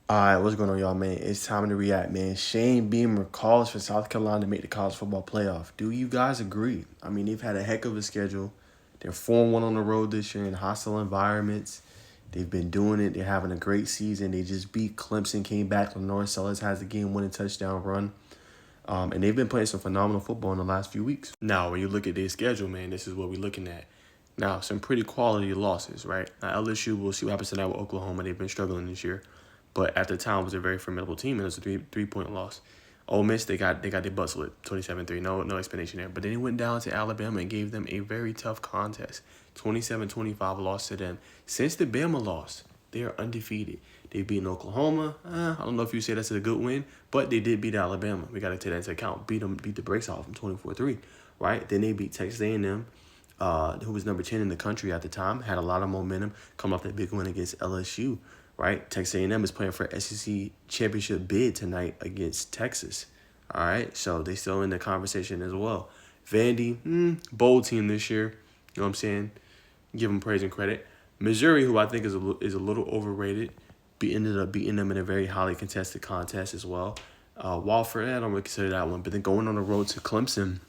All right, what's going on, y'all, man? It's time to react, man. Shane Beamer calls for South Carolina to make the college football playoff. Do you guys agree? I mean, they've had a heck of a schedule. They're 4-1 on the road this year in hostile environments. They've been doing it. They're having a great season. They just beat Clemson, came back. Lenore Sellers has the game-winning touchdown run. And they've been playing some phenomenal football in the last few weeks. Now, when you look at their schedule, man, this is what we're looking at. Now, some pretty quality losses, right? Now, LSU, we'll see what happens tonight with Oklahoma. They've been struggling this year. But at the time, it was a very formidable team, and it was a three-point loss. Ole Miss, they got their butt slipped, 27-3. No explanation there. But then it went down to Alabama and gave them a very tough contest. 27-25 loss to them. Since the Bama loss, they are undefeated. They've beaten Oklahoma. I don't know if you say that's a good win, but they did beat Alabama. We got to take that into account. Beat the brakes off them 24-3, right? Then they beat Texas A&M, who was number 10 in the country at the time, had a lot of momentum, coming off that big win against LSU. Right, Texas A&M is playing for SEC championship bid tonight against Texas. All right, so they still in the conversation as well. Vandy, bold team this year. You know what I'm saying? Give them praise and credit. Missouri, who I think is a little overrated, ended up beating them in a very highly contested contest as well. Wofford, I don't really consider that one. But then going on the road to Clemson.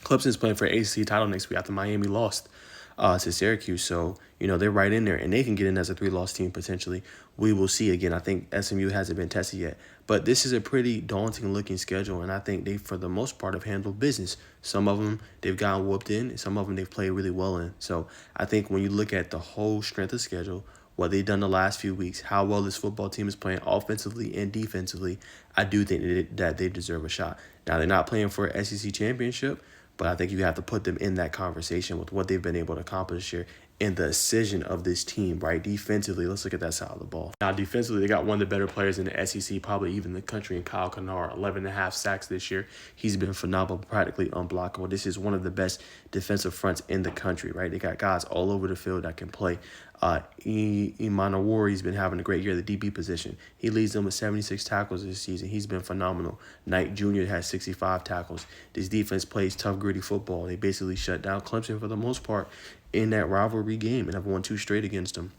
Clemson's playing for ACC title next week after Miami lost to Syracuse. So, they're right in there, and they can get in as a 3-loss team potentially. We will see. Again, I think SMU hasn't been tested yet. But this is a pretty daunting-looking schedule, and I think they, for the most part, have handled business. Some of them, they've gotten whooped in, and some of them they've played really well in. So I think when you look at the whole strength of schedule, what they've done the last few weeks, how well this football team is playing offensively and defensively, I do think that they deserve a shot. Now, they're not playing for an SEC championship, but I think you have to put them in that conversation with what they've been able to accomplish here and the decision of this team, right? Defensively, let's look at that side of the ball. Now, defensively, they got one of the better players in the SEC, probably even the country, in Kyle Kennard, 11.5 sacks this year. He's been phenomenal, practically unblockable. This is one of the best defensive fronts in the country, right? They got guys all over the field that can play. Imanawari's been having a great year at the DB position. He leads them with 76 tackles this season. He's been phenomenal. Knight Jr. has 65 tackles. This defense plays tough, gritty football. They basically shut down Clemson for the most part in that rivalry game and have won 2 straight against them.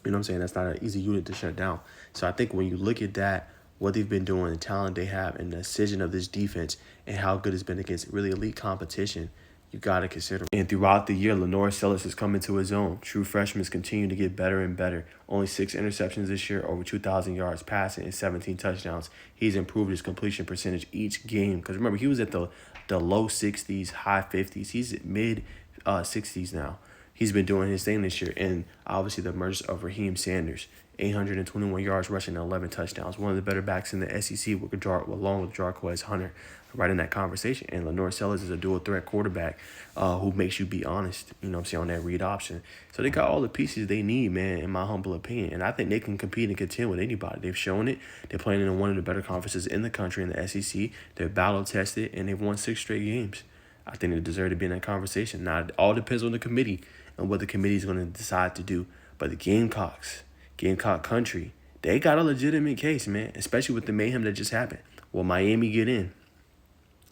You know what I'm saying? That's not an easy unit to shut down. So I think when you look at that, what they've been doing, the talent they have, and the decision of this defense and how good it's been against really elite competition, you got to consider. And throughout the year, Lenore Sellers has come into his own. True freshmen continue to get better and better. Only 6 interceptions this year, over 2,000 yards passing, and 17 touchdowns. He's improved his completion percentage each game. Because remember, he was at the low 60s, high 50s. He's at mid 60s now. He's been doing his thing this year. And obviously the emergence of Raheem Sanders, 821 yards rushing and 11 touchdowns. One of the better backs in the SEC along with Jarquez Hunter, right in that conversation. And Lenore Sellers is a dual threat quarterback who makes you be honest, on that read option. So they got all the pieces they need, man, in my humble opinion. And I think they can compete and contend with anybody. They've shown it. They're playing in one of the better conferences in the country in the SEC. They're battle-tested, and they've won 6 straight games. I think they deserve to be in that conversation. Now, it all depends on the committee and what the committee is going to decide to do. But the Gamecocks, Gamecock country, they got a legitimate case, man, especially with the mayhem that just happened. Will Miami get in?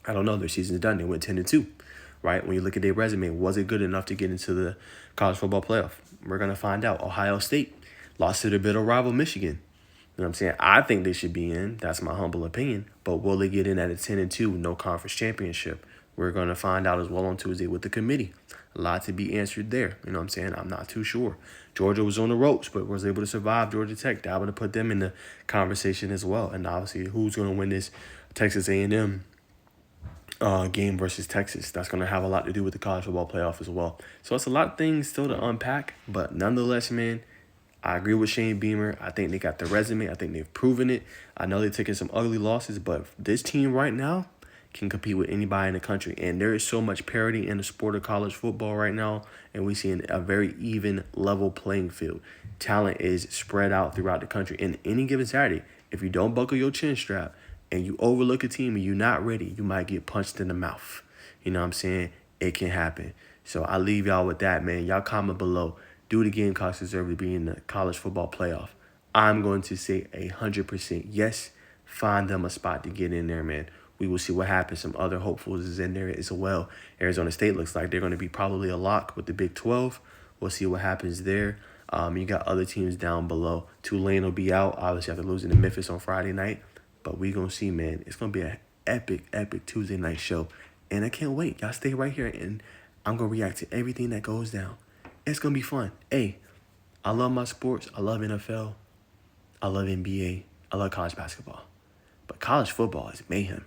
I don't know. Their season's done. They went 10-2, right? When you look at their resume, was it good enough to get into the college football playoff? We're going to find out. Ohio State lost to their bitter rival, Michigan. You know what I'm saying? I think they should be in. That's my humble opinion. But will they get in at a 10-2, no conference championship? We're going to find out as well on Tuesday with the committee. A lot to be answered there. You know what I'm saying? I'm not too sure. Georgia was on the ropes, but was able to survive Georgia Tech. That would have put them in the conversation as well. And obviously, who's going to win this Texas A&M game versus Texas? That's going to have a lot to do with the college football playoff as well. So it's a lot of things still to unpack. But nonetheless, man, I agree with Shane Beamer. I think they got the resume. I think they've proven it. I know they've taken some ugly losses, but this team right now can compete with anybody in the country. And there is so much parity in the sport of college football right now, and we see a very even, level playing field. Talent is spread out throughout the country. And any given Saturday, if you don't buckle your chin strap and you overlook a team and you're not ready, you might get punched in the mouth. You know what I'm saying? It can happen. So I leave y'all with that, man. Y'all comment below. Do the Gamecocks deserve to be in the college football playoff? I'm going to say 100% yes. Find them a spot to get in there, man. We will see what happens. Some other hopefuls is in there as well. Arizona State looks like they're going to be probably a lock with the Big 12. We'll see what happens there. You got other teams down below. Tulane will be out, obviously after losing to Memphis on Friday night. But we gonna see, man. It's gonna be an epic Tuesday night show, and I can't wait. Y'all stay right here, and I'm gonna react to everything that goes down. It's gonna be fun. Hey, I love my sports. I love NFL. I love NBA. I love college basketball. But college football is mayhem.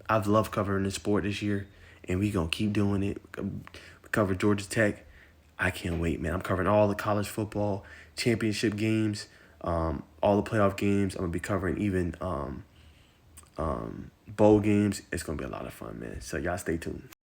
I've loved covering this sport this year, and we gonna keep doing it. We cover Georgia Tech. I can't wait, man. I'm covering all the college football championship games, all the playoff games. I'm gonna be covering even bowl games. It's gonna be a lot of fun, man. So y'all stay tuned.